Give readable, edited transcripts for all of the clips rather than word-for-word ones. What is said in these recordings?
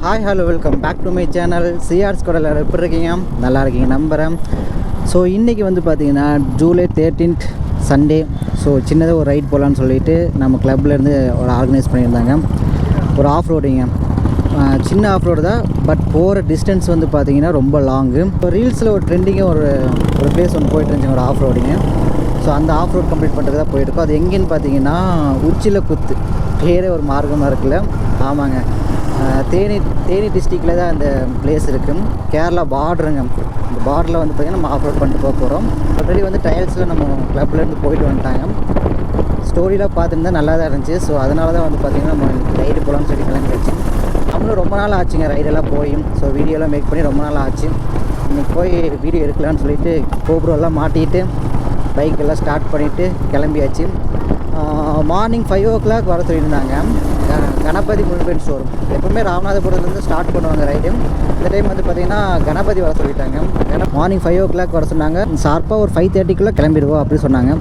Hi hello welcome back to my channel சிஆர்ஸ் கூட எல்லாரும் எப்படி இருக்கீங்க? நல்லா இருக்கீங்க நம்புகிறேன். ஸோ இன்றைக்கி வந்து பார்த்திங்கன்னா ஜூலை 13th சண்டே. ஸோ சின்னதாக ஒரு ரைட் போகலான்னு சொல்லிட்டு நம்ம கிளப்லேருந்து ஒரு ஆர்கனைஸ் பண்ணியிருந்தாங்க. ஒரு ஆஃப் ரோடிங்க, சின்ன ஆஃப் ரோடு தான், பட் போகிற டிஸ்டன்ஸ் வந்து பார்த்திங்கன்னா ரொம்ப லாங்கு. இப்போ ரீல்ஸில் ஒரு ட்ரெண்டிங்காக ஒரு பிளேஸ் ஒன்று போயிட்டு இருந்துச்சு, ஒரு ஆஃப் ரோடிங்க. ஸோ அந்த ஆஃப் ரோட் கம்ப்ளீட் பண்ணுறது தான் போயிட்டுருக்கோம். அது எங்கேன்னு பார்த்தீங்கன்னா உச்சியில் குத்து, பேரே ஒரு மார்க்கமாக இருக்குல்ல. ஆமாங்க, தேனி டிஸ்ட்ரிக்டில் தான் அந்த பிளேஸ் இருக்குது. கேரளா பார்டருங்க. இந்த பார்டரில் வந்து பார்த்திங்கன்னா நம்ம ஆஃப் ரோட் பண்ணிட்டு போக போகிறோம். ஆல்ரெடி வந்து ட்ரையல்ஸில் நம்ம கிளப்லேருந்து போயிட்டு வந்துட்டாங்க. ஸ்டோரிலாம் பார்த்துருந்தா நல்லா தான் இருந்துச்சு. ஸோ அதனால தான் வந்து பார்த்திங்கன்னா நம்ம ரைடு போகலான்னு சொல்லி கிளம்பிடுச்சு. நம்மளும் ரொம்ப நாள் ஆச்சுங்க ரைடெல்லாம் போய். ஸோ வீடியோலாம் மேக் பண்ணி ரொம்ப நாள் ஆச்சு. இன்றைக்கி போய் வீடியோ எடுக்கலான்னு சொல்லிட்டு கோபுரெல்லாம் மாட்டிட்டு பைக்கெல்லாம் ஸ்டார்ட் பண்ணிவிட்டு கிளம்பியாச்சு. மார்னிங் 5 o'clock வர சொல்லியிருந்தாங்க. கணபதி முன்பெண் ஷோரூம். எப்பவுமே ராமநாதபுரத்துலேருந்து ஸ்டார்ட் பண்ணுவாங்க ரைடு. இந்த டைம் வந்து பார்த்திங்கன்னா கணபதி வர சொல்லிட்டாங்க. மார்னிங் 5 o'clock வர சொன்னாங்க. ஷார்ப்பாக ஒரு 5:30 கிளம்பிடுவோம் அப்படி சொன்னாங்க.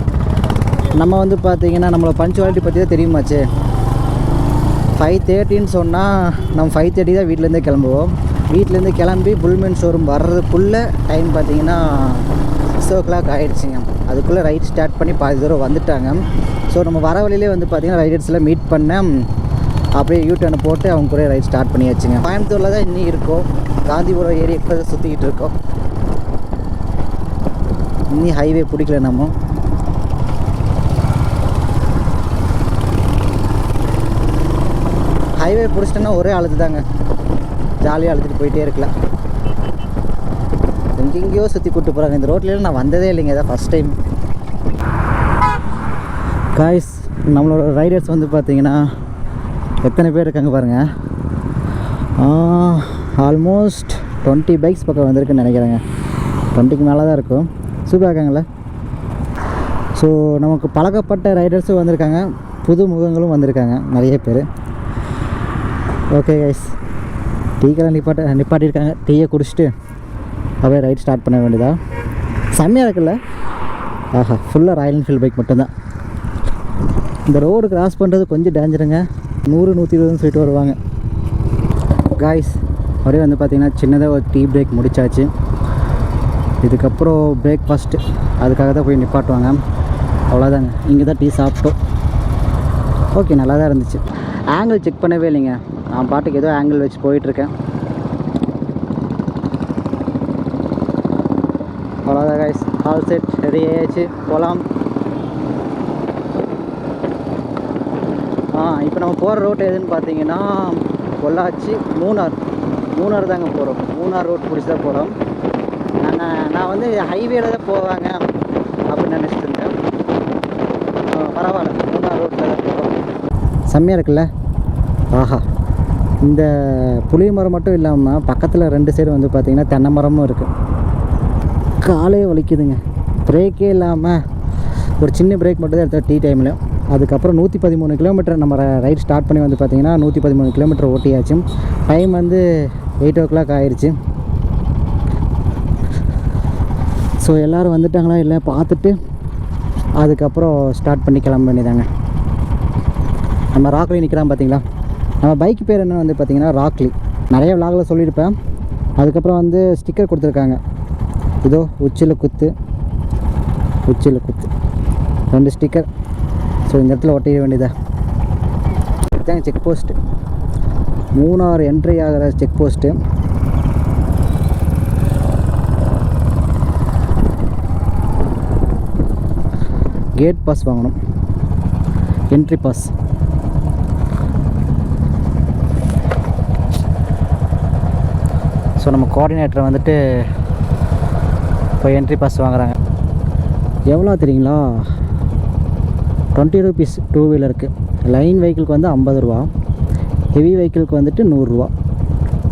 நம்ம வந்து பார்த்திங்கன்னா நம்மளை பஞ்சுவாலிட்டி பற்றி தான் தெரியுமாச்சு. 5:30ன்னு சொன்னால் நம்ம 5:30 தான் வீட்டிலேருந்தே கிளம்புவோம். வீட்டிலேருந்து கிளம்பி புல்மென் ஷோரூம் வர்றதுக்குள்ளே டைம் பார்த்திங்கன்னா 6 o'clock ஆகிடுச்சிங்க. அதுக்குள்ளே ரைட் ஸ்டார்ட் பண்ணி பாதி தூரம் வந்துட்டாங்க. ஸோ நம்ம வர வழியிலே வந்து பார்த்திங்கன்னா ரைடர்ஸ்லாம் மீட் பண்ண அப்படியே யூடர்னை போட்டு அவங்க கூட ரைட் ஸ்டார்ட் பண்ணியாச்சுங்க. கோயம்புத்தூரில் தான் இன்னும் இருக்கோம். காந்திபுரம் ஏரியாவுக்கு தான் சுற்றிக்கிட்டு இருக்கோம். இன்னும் ஹைவே பிடிக்கல. நம்ம ஹைவே பிடிச்சிட்டோன்னா ஒரே அழுது தாங்க, ஜாலியாக அழுதுட்டு போயிட்டே இருக்கலாம். எங்கெங்கேயோ சுற்றி கூப்பிட்டு போகிறாங்க. இந்த ரோட்லேயும் நான் வந்ததே இல்லைங்க, இதான் ஃபஸ்ட் டைம். காய்ஸ், நம்மளோட ரைடர்ஸ் வந்து பார்த்திங்கன்னா எத்தனை பேர் இருக்காங்க பாருங்கள். ஆல்மோஸ்ட் 20 பைக்ஸ் பக்கம் வந்திருக்குன்னு நினைக்கிறேங்க. 20க்கு மேலே தான் இருக்கும். சூப்பராக இருக்காங்களே. ஸோ நமக்கு பழக்கப்பட்ட ரைடர்ஸும் வந்திருக்காங்க, புது முகங்களும் வந்திருக்காங்க நிறைய பேர். ஓகே கைஸ், டீக்கெல்லாம் நிப்பாட்டியிருக்காங்க. டீயை குடிச்சிட்டு அப்படியே ரைட் ஸ்டார்ட் பண்ண வேண்டியதா. செம்மையாக இருக்குல்ல. ஆஹா, ஃபுல்லாக ராயல் என்ஃபீல்டு பைக் மட்டும்தான். இந்த ரோடு கிராஸ் பண்ணுறது கொஞ்சம் டேஞ்சருங்க. 100-120 சொல்லிட்டு வருவாங்க. காய்ஸ், அப்படியே வந்து பார்த்திங்கன்னா சின்னதாக ஒரு டீ பிரேக் முடிச்சாச்சு. இதுக்கப்புறம் பிரேக்ஃபாஸ்ட்டு அதுக்காக தான் போய் நிப்பாட்டுவாங்க. அவ்வளோதாங்க. இங்கே தான் டீ சாப்பிட்டோம். ஓகே, நல்லா தான் இருந்துச்சு. ஆங்கிள் செக் பண்ணவே இல்லைங்க. நான் பாட்டுக்கு ஏதோ ஆங்கிள் வச்சு போயிட்டுருக்கேன். அவ்வளோதான் காய்ஸ், ஆல் செட், ரெடி ஆயாச்சு, போகலாம். இப்போ நம்ம போகிற ரோட் எதுன்னு பார்த்தீங்கன்னா பொள்ளாச்சி மூணார் தாங்க போகிறோம். மூணார் ரோட் பிடிச்சி தான் போகிறோம். நான் வந்து ஹைவேல தான் போவாங்க அப்படின்னு நினச்சிட்டு இருந்தேன். பரவாயில்ல, மூணார் ரோட்டில் தான் போகிறோம். செம்மையாக இருக்குல்ல. ஆஹா, இந்த புளிய மரம் மட்டும் இல்லாமல் பக்கத்தில் 2 சைடு வந்து பார்த்திங்கன்னா தென்னை மரமும் இருக்குது. காலே வலிக்குதுங்க. பிரேக்கே இல்லாமல் ஒரு சின்ன பிரேக் மட்டும் தான் எடுத்தோம் டீ டைமில். அதுக்கப்புறம் 113 கிலோமீட்டர் நம்ம ரைட் ஸ்டார்ட் பண்ணி வந்து பார்த்திங்கன்னா 113 கிலோமீட்டர் ஓட்டியாச்சு. டைம் வந்து 8 o'clock ஆயிடுச்சு. ஸோ எல்லோரும் வந்துட்டாங்களா இல்லை பார்த்துட்டு அதுக்கப்புறம் ஸ்டார்ட் பண்ணி கிளம்ப வேண்டியதாங்க. நம்ம ராக்லி நிற்கிறான் பார்த்தீங்களா. நம்ம பைக் பேர் என்ன வந்து பார்த்திங்கன்னா ராக்லி. நிறைய விளாகில் சொல்லியிருப்பேன். அதுக்கப்புறம் வந்து ஸ்டிக்கர் கொடுத்துருக்காங்க. இதோ உச்சியில் குத்து 2 ஸ்டிக்கர். ஸோ இந்த இடத்துல ஒட்டிட வேண்டியதா. இதுதாங்க செக் போஸ்ட்டு, மூணார் என்ட்ரி ஆகிற செக் போஸ்ட்டு. கேட் பாஸ் வாங்கணும், என்ட்ரி பாஸ். ஸோ நம்ம கோஆர்டினேட்டரை வந்துட்டு இப்போ என்ட்ரி பாஸ் வாங்குறாங்க. எவ்வளோ தெரியுங்களா? 20 rupees 2 வீலருக்கு. லைன் வெஹிக்கிளுக்கு வந்து 50 ரூபா, ஹெவி வெஹிக்கிளுக்கு வந்துட்டு 100 ரூபா,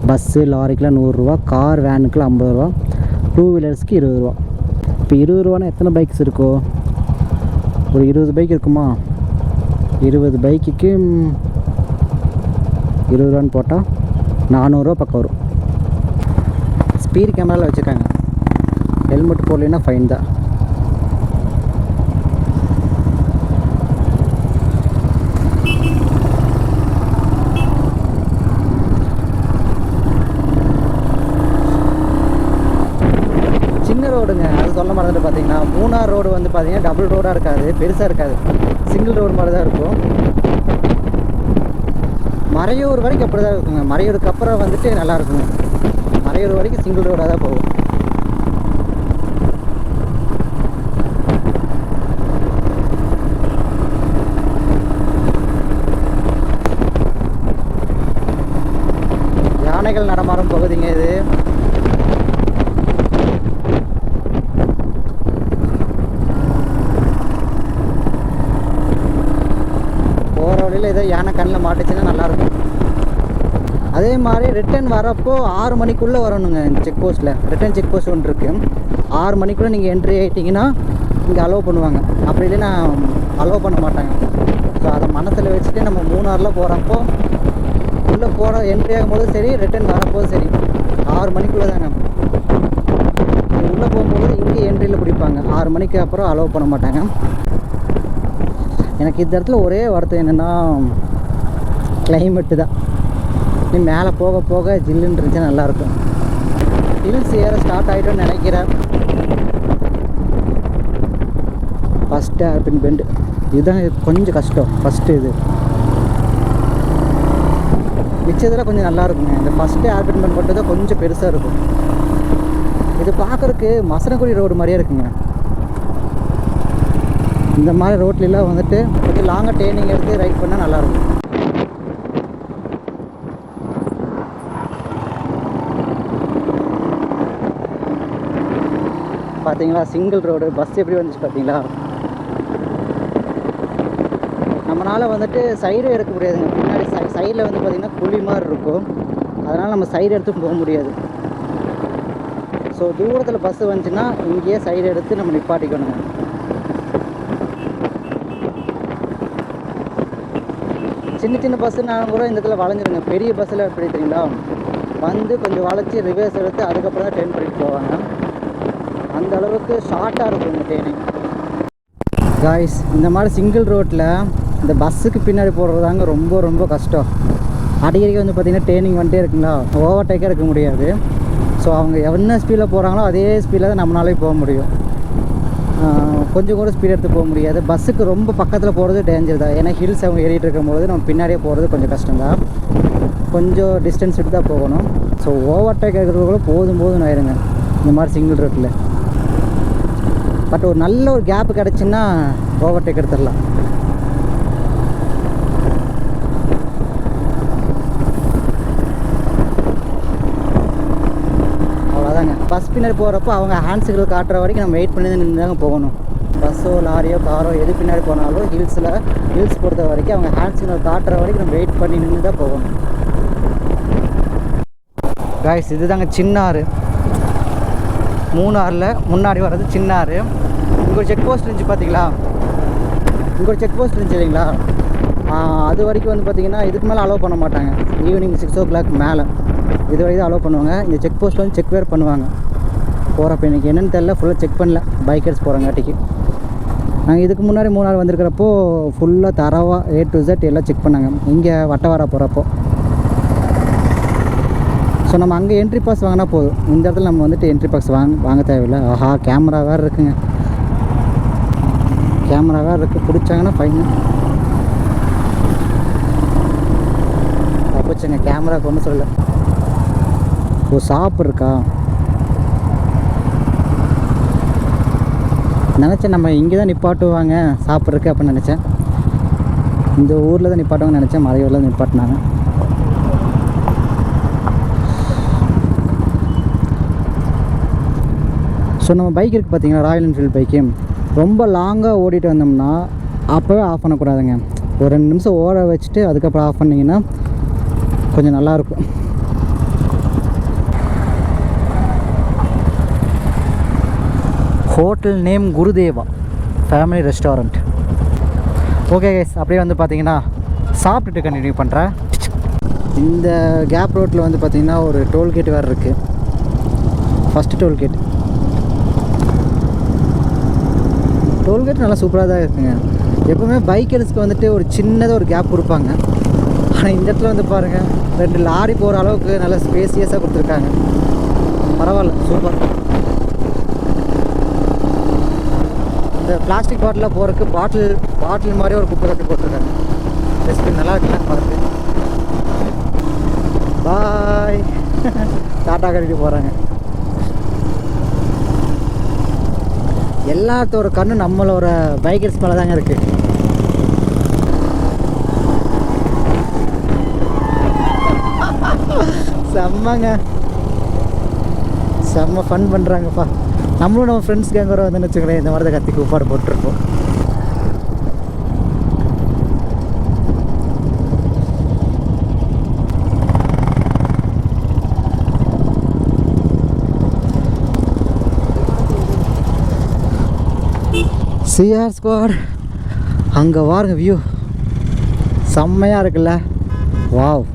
பஸ்ஸு லாரிக்கெலாம் 100 ரூபா, கார் வேனுக்குலாம் 50 ரூபா, 2 வீலர்ஸ்க்கு 20 ரூபா. இப்போ 20 ரூபானா எத்தனை பைக்ஸ் இருக்கோ? ஒரு 20 பைக் இருக்குமா? 20 பைக்குக்கு 20 ரூபான்னு போட்டால் 400 ரூபா பக்கம் வரும். ஸ்பீட் கேமராவில் வச்சுருக்காங்க. ஹெல்மெட் போடலைன்னா ஃபைன் தான். பார்த்தீங்கன்னா டபுள் ரோடாக இருக்காது, பெருசாக இருக்காது, சிங்கிள் ரோடு மாதிரி தான் இருக்கும். மறையூர் வரைக்கும் அப்படி தான் இருக்குங்க. மறையூருக்கு அப்புறம் வந்துட்டு நல்லா இருக்குங்க. மறையூர் வரைக்கும் சிங்கிள் ரோடாக தான் போகும். யானைகள் நடமாறும் பகுதிங்க இது. போகிற வழியில் ஏதோ யானை கண்ணில் மாட்டுச்சுன்னா நல்லாயிருக்கும். அதே மாதிரி ரிட்டன் வரப்போ 6 மணிக்குள்ளே வரணுங்க. இந்த செக் போஸ்ட்டில் ரிட்டன் செக் போஸ்ட் ஒன்று இருக்குது. 6 மணிக்குள்ளே நீங்கள் என்ட்ரி ஆகிட்டிங்கன்னா இங்கே அலோவ் பண்ணுவாங்க, அப்படி இல்லைன்னா அலோவ் பண்ண மாட்டாங்க. ஸோ அதை மனசில் வச்சுட்டு நம்ம மூணாரில் போகிறப்போ உள்ளே போகிற என்ட்ரி ஆகும்போது சரி, ரிட்டன் வரப்போது சரி, 6 மணிக்குள்ளே தாங்க. உள்ளே போகும்போது இங்கே என்ட்ரியில் பிடிப்பாங்க. 6 மணிக்கு அப்புறம் அலோவ் பண்ண மாட்டாங்க. எனக்கு இந்த இடத்துல ஒரே வருத்தம் என்னென்னா கிளைமேட்டு தான். நீ மேலே போக போக ஜில்லுன்னு இருந்துச்சுன்னா நல்லாயிருக்கும். ஹில்ஸ் ஏற ஸ்டார்ட் ஆகிட்டோன்னு நினைக்கிறேன். ஃபஸ்ட்டு ஹேர்பின் பெண்டு இதுதான் கொஞ்சம் கஷ்டம். ஃபஸ்ட்டு இது மிச்சத்தில் கொஞ்சம் நல்லாயிருக்குங்க. இந்த ஃபஸ்ட்டு ஹேர்பின் பெண்ட் மட்டும் தான் கொஞ்சம் பெருசாக இருக்கும். இது பார்க்குறதுக்கு மசனக்குடி ரோடு மாதிரியே இருக்குங்க. இந்த மாதிரி ரோட்லலாம் வந்துட்டு கொஞ்சம் லாங்காக டேர்னிங் எடுத்து ரைட் பண்ணால் நல்லாயிருக்கும். பார்த்தீங்களா சிங்கிள் ரோடு, பஸ் எப்படி வந்துச்சு பார்த்தீங்களா. நம்மளால் வந்துட்டு சைடு எடுக்க முடியாதுங்க. பின்னாடி சைடில் வந்து பார்த்திங்கன்னா குழி மாதிரி இருக்கும், அதனால் நம்ம சைடு எடுத்து போக முடியாது. ஸோ தூரத்தில் பஸ்ஸு வந்துச்சுன்னா இங்கேயே சைடு எடுத்து நம்ம நிப்பாட்டிக்கணுங்க. சின்ன சின்ன பஸ்ஸுனாலும் கூட இந்த இடத்துல வளைஞ்சிருங்க. பெரிய பஸ்ஸில் எப்படி தெரியுங்களா, வந்து கொஞ்சம் வளைச்சி ரிவர்ஸ் எடுத்து அதுக்கப்புறம் தான் டேர்ன் பண்ணிட்டு போவாங்க. அந்த அளவுக்கு ஷார்ட்டாக இருக்கும் இந்த டேர்னிங். காய்ஸ், இந்த மாதிரி சிங்கிள் ரோட்டில் இந்த பஸ்ஸுக்கு பின்னாடி போடுறதாங்க ரொம்ப ரொம்ப கஷ்டம். அடிக்கடிக்கு வந்து பார்த்திங்கன்னா டேர்னிங் வந்துட்டே இருக்குங்களா, ஓவர்டேக்காக இருக்க முடியாது. ஸோ அவங்க என்ன ஸ்பீடில் போகிறாங்களோ அதே ஸ்பீடில் தான் நம்மளாலே போக முடியும். கொஞ்சம் கூட ஸ்பீட் எடுத்து போக முடியாது. பஸ்ஸுக்கு ரொம்ப பக்கத்தில் போகிறது டேஞ்சர் தான். ஏன்னா ஹில்ஸ் அவங்க ஏறிட்டு இருக்கும்போது நம்ம பின்னாடியே போகிறது கொஞ்சம் கஷ்டம்தான். கொஞ்சம் டிஸ்டன்ஸ் எடுத்து தான் போகணும். ஸோ ஓவர்டேக் இருக்கிறவங்களும் போதும் ஆயிருங்க இந்த மாதிரி சிங்கிள் ரோட்டில். பட் ஒரு நல்ல ஒரு கேப்பு கிடச்சின்னா ஓவர்டேக் எடுத்துடலாம். அவ்வளோதாங்க. பஸ் பின்னாடி போகிறப்போ அவங்க ஹேண்ட் சிக்னல் காட்டுற வரைக்கும் நம்ம வெயிட் பண்ணி நின்று தாங்க போகணும். பஸ்ஸோ லாரியோ காரோ எது பின்னாடி போனாலும் ஹில்ஸ் பொறுத்த வரைக்கும் அவங்க ஹேண்ட் சிக்னல் காட்டுற வரைக்கும் நம்ம வெயிட் பண்ணி நின்று தான் போகணும். காய்ஸ், இது தாங்க சின்னாறு. மூணாறில் முன்னாடி வர்றது சின்னாறு. இங்கே ஒரு செக் போஸ்ட் இருந்துச்சு பார்த்தீங்களா, இங்கே ஒரு செக் போஸ்ட் இருந்துச்சு இல்லைங்களா, அது வரைக்கும் வந்து பார்த்திங்கன்னா இதுக்கு மேலே அலோவ் பண்ண மாட்டாங்க. ஈவினிங் 6 o'clock மேலே இது வரைக்கும் தான் அலோவ் பண்ணுவாங்க. இந்த செக் போஸ்ட்டில் வந்து செக் வேறு பண்ணுவாங்க போகிறப்ப. எனக்கு என்னென்னு தெரியல, ஃபுல்லாக செக் பண்ணல பைக்கர்ஸ் போகிறங்காட்டிக்கு. நாங்கள் இதுக்கு முன்னாடி மூணாறு வந்திருக்கிறப்போ ஃபுல்லாக தரவாக A to Z எல்லாம் செக் பண்ணாங்க இங்கே வட்டவாரா போகிறப்போ. ஸோ நம்ம அங்கே என்ட்ரி பாஸ் வாங்கினா போதும். இந்த இடத்துல நம்ம வந்துட்டு என்ட்ரி பாஸ் வாங்க தேவையில்லை. ஆஹா, கேமரா வேறு இருக்குங்க. கேமரா வேறு இருக்குது, பிடிச்சாங்கன்னா ஃபைன். தப்பிச்சுங்க, கேமராவுக்கு ஒன்றும் சொல்லலை. ஓ, ஷாப் இருக்கா நினச்சேன். நம்ம இங்கே தான் நிப்பாட்டுவாங்க சாப்பிட்றதுக்கு அப்படின்னு நினச்சேன். இந்த ஊரில் தான் நிப்பாட்டுவாங்கன்னு நினச்சேன். மறையூரில் தான் நிப்பாட்டினாங்க. ஸோ நம்ம பைக் இருக்குது பார்த்தீங்கன்னா, ராயல் என்ஃபீல்டு பைக்கு ரொம்ப லாங்காக ஓடிட்டு வந்தோம்னா அப்போவே ஆஃப் பண்ணக்கூடாதுங்க. ஒரு 2 நிமிஷம் ஓட வச்சுட்டு அதுக்கப்புறம் ஆஃப் பண்ணிங்கன்னா கொஞ்சம் நல்லாயிருக்கும். Hotel name Gurudeva family restaurant. Okay guys, அப்படியே வந்து பார்த்தீங்கன்னா சாப்பிட்டுட்டு கண்டினியூ பண்ணுறேன். இந்த கேப் ரோட்டில் வந்து பார்த்திங்கன்னா ஒரு டோல்கேட் வேறு இருக்குது. ஃபஸ்ட்டு டோல்கேட் நல்லா சூப்பராக தான் இருக்குங்க. எப்போவுமே பைக்கர்ஸ்க்கு வந்துட்டு ஒரு சின்னதாக ஒரு கேப் கொடுப்பாங்க. ஆனால் இந்த இடத்துல வந்து பாருங்கள், 2 லாரி போகிற அளவுக்கு நல்ல ஸ்பேசியஸாக கொடுத்துருக்காங்க. பரவாயில்ல, சூப்பர். இந்த பிளாஸ்டிக் பாட்டிலில் போகிறதுக்கு பாட்டில் மாதிரி ஒரு குப்பை தொட்டி போட்டிருக்காங்க. டஸ்ட்பின் நல்லா இருக்குல்ல பார்த்து. பாய். டாட்டா கட்டிட்டு போகிறாங்க. எல்லாத்தோட கண்ணு நம்மளோட பைக்கர்ஸ் மேலே தாங்க இருக்குது. செம்மங்க, செம்ம ஃபன் பண்ணுறாங்கப்பா. நம்மளும் நம்ம ஃப்ரெண்ட்ஸ் கேங் வர வந்து வச்சுக்கிறேன், இந்த மாதிரி தான் கத்தி கூப்பாடு போட்டிருப்போம். சிஆர் ஸ்குவாட் அங்கே வாருங்க, வியூ செம்மையாக இருக்குல்ல. வாவ்,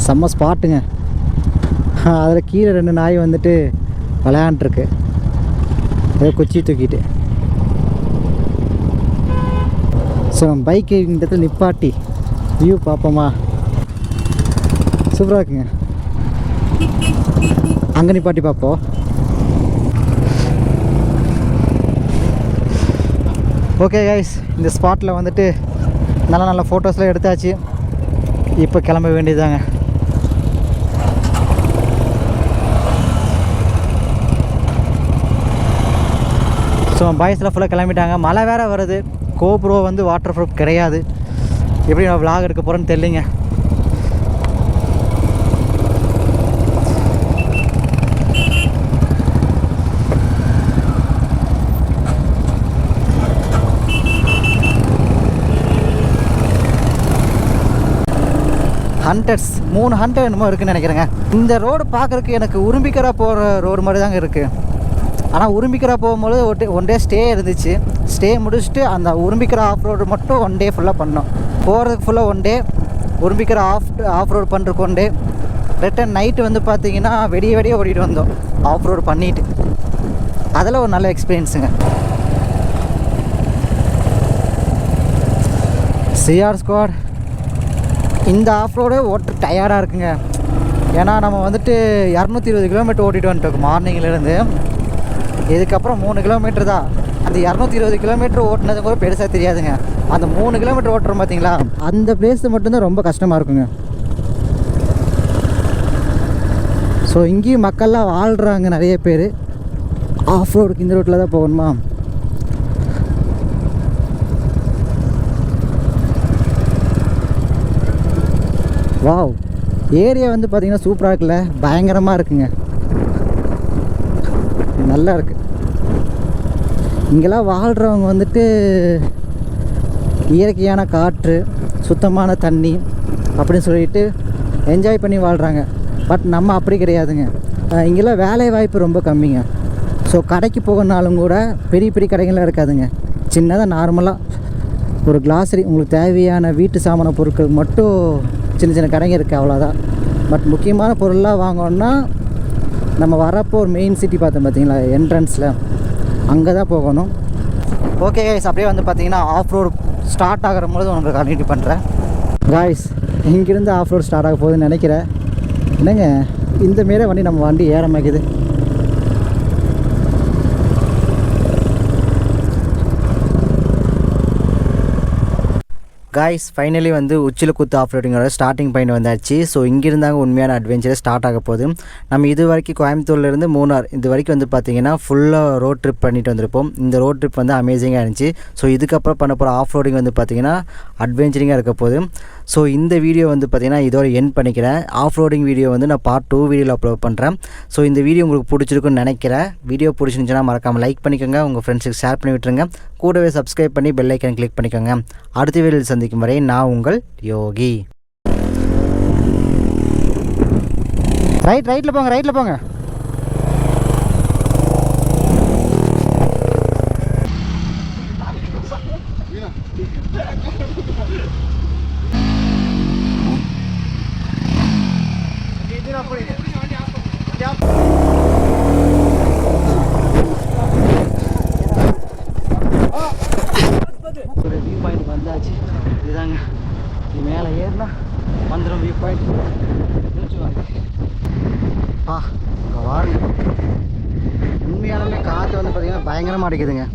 செம்ம ஸ்பாட்டுங்க. அதில் கீழே 2 நாய் வந்துட்டு விளையாண்டுருக்கு, ஏதோ குச்சி தூக்கிட்டு. ஸோ நம்ம பைக்கு இந்த இடத்துல நிப்பாட்டி வியூ பார்ப்போமா? சூப்பராக இருக்குங்க. அங்கே நிப்பாட்டி பார்ப்போம். ஓகே கைஸ், இந்த ஸ்பாட்டில் வந்துட்டு நல்ல ஃபோட்டோஸ்லாம் எடுத்தாச்சு. இப்போ கிளம்ப வேண்டியதாங்க. ஸோ பாய்ஸ்லாம் ஃபுல்லாக கிளம்பிட்டாங்க. மழை வேறு வருது. கோப்ரோ வந்து வாட்டர் ப்ரூஃப் கிடையாது. எப்படி நான் விளாக் எடுக்க போகிறேன்னு தெரியலிங்க. ஹண்ட்ரட்ஸ் 300 என்னமோ இருக்குதுன்னு நினைக்கிறேங்க. இந்த ரோடு பார்க்குறதுக்கு எனக்கு உரும்பிக்கரா போகிற ரோடு மாதிரி தாங்க இருக்குது. ஆனால் உரும்பிக்கரா போகும்போது ஒன் டே ஸ்டே இருந்துச்சு. ஸ்டே முடிச்சுட்டு அந்த உரும்பிக்கரா ஆஃப் ரோடு மட்டும் 1 டே ஃபுல்லாக பண்ணோம். போகிறதுக்கு ஃபுல்லாக 1 டே, உரும்பிக்கரா ஆஃப் ரோடு பண்ணுறதுக்கு 1 டே, ரிட்டன் நைட்டு வந்து பார்த்திங்கன்னா வெடிய ஓடிட்டு வந்தோம் ஆஃப் ரோடு பண்ணிவிட்டு. அதில் ஒரு நல்ல எக்ஸ்பீரியன்ஸுங்க. சிஆர் ஸ்குவாட் இந்த ஆஃப் ரோடே ஓட்டு டயர்டாக இருக்குங்க. ஏன்னா நம்ம வந்துட்டு 220 கிலோமீட்டர் ஓட்டிகிட்டு வந்துட்டோம் மார்னிங்லேருந்து. இதுக்கப்புறம் 3 கிலோமீட்டர் தான். அந்த 220 கிலோமீட்டர் ஓட்டினது கூட பெருசாக தெரியாதுங்க. அந்த 3 கிலோமீட்டர் ஓட்டுறோம் பார்த்தீங்களா, அந்த பிளேஸ் மட்டும்தான் ரொம்ப கஷ்டமாக இருக்குங்க. ஸோ இங்கேயும் மக்கள்லாம் வாழ்கிறாங்க நிறைய பேர். ஆஃப் ரோடுக்கு இந்த ரோட்டில் தான் போகணுமா? வாவ், ஏரியா வந்து பார்த்திங்கன்னா சூப்பராக இருக்குல்ல, பயங்கரமாக இருக்குங்க, நல்லா இருக்குது. இங்கெல்லாம் வாழ்கிறவங்க வந்துட்டு இயற்கையான காற்று, சுத்தமான தண்ணி அப்படின்னு சொல்லிட்டு என்ஜாய் பண்ணி வாழ்கிறாங்க. பட் நம்ம அப்படி கிடையாதுங்க. இங்கெல்லாம் வேலை வாய்ப்பு ரொம்ப கம்மிங்க. ஸோ கடைக்கு போகணுனாலும் கூட பெரிய கடைகள்லாம் இருக்காதுங்க. சின்னதாக நார்மலாக ஒரு கிளாஸரி, உங்களுக்கு தேவையான வீட்டு சாமான பொருட்கள் மட்டும் சின்ன கடைங்க இருக்குது, அவ்வளோதான். பட் முக்கியமான பொருள்லாம் வாங்கணுன்னா நம்ம வரப்போ ஒரு மெயின் சிட்டி பார்த்தோம் பார்த்தீங்களா, என்ட்ரன்ஸில், அங்கே தான் போகணும். ஓகே கைஸ், அப்படியே வந்து பார்த்தீங்கன்னா ஆஃப் ரோடு ஸ்டார்ட் ஆகிற போது உங்களுக்கு கண்டினியூ பண்ணுறேன். காய்ஸ், இங்கேருந்து ஆஃப் ரோடு ஸ்டார்ட் ஆக போகுதுன்னு நினைக்கிறேன். என்னங்க இந்த மாரி வண்டி நம்ம வண்டி ஏற மாக்குது. காய்ஸ், ஃபைனலி வந்து உச்சிலக்குத்து ஆஃப் ரோடிங்கோட ஸ்டார்டிங் பாயிண்ட் வந்தாச்சு. ஸோ இங்கிருந்தாங்க உண்மையான அட்வென்ச்சர் ஸ்டார்ட் ஆக போகுது. நம்ம இது வரைக்கும் கோயம்புத்தூர்லேருந்து மூணார் இது வரைக்கும் வந்து பார்த்திங்கன்னா ஃபுல்லாக ரோட் ட்ரிப் பண்ணிட்டு வந்திருப்போம். இந்த ரோட் ட்ரிப் வந்து அமேசிங்காக இருந்துச்சு. ஸோ இதுக்கப்புறம் பண்ண போகிற ஆஃப் ரோடிங் வந்து பார்த்திங்கன்னா அட்வென்ச்சரிங்காக இருக்க போகுது. ஸோ இந்த வீடியோ வந்து பார்த்திங்கன்னா இதோட எண்ட் பண்ணிக்கிறேன். ஆஃப் ரோடிங் வீடியோ வந்து நான் பார்ட் 2 வீடியோவில் அப்லோட் பண்ணுறேன். ஸோ இந்த வீடியோ உங்களுக்கு பிடிச்சிருக்குன்னு நினைக்கிறேன். வீடியோ பிடிச்சிருந்துச்சுன்னா மறக்காமல் லைக் பண்ணிக்கோங்க, உங்கள் ஃப்ரெண்ட்ஸுக்கு ஷேர் பண்ணி விட்டுருங்க, கூடவே சப்ஸ்கிரைப் பண்ணி பெல் ஐக்கன் கிளிக் பண்ணிக்கோங்க. அடுத்த வீடியோவில் சந்திக்கும் வரை நான் உங்கள் யோகி. ரைட்டில் போங்க. ஒரு வியூ பாயிண்ட் வந்தாச்சு. இதுதாங்க, இது மேலே ஏறினா வந்துடும் வியூ பாயிண்ட். அங்கே வாருங்க. உண்மையாலுமே காற்று வந்து பார்த்திங்கன்னா பயங்கரமாக அடிக்குதுங்க.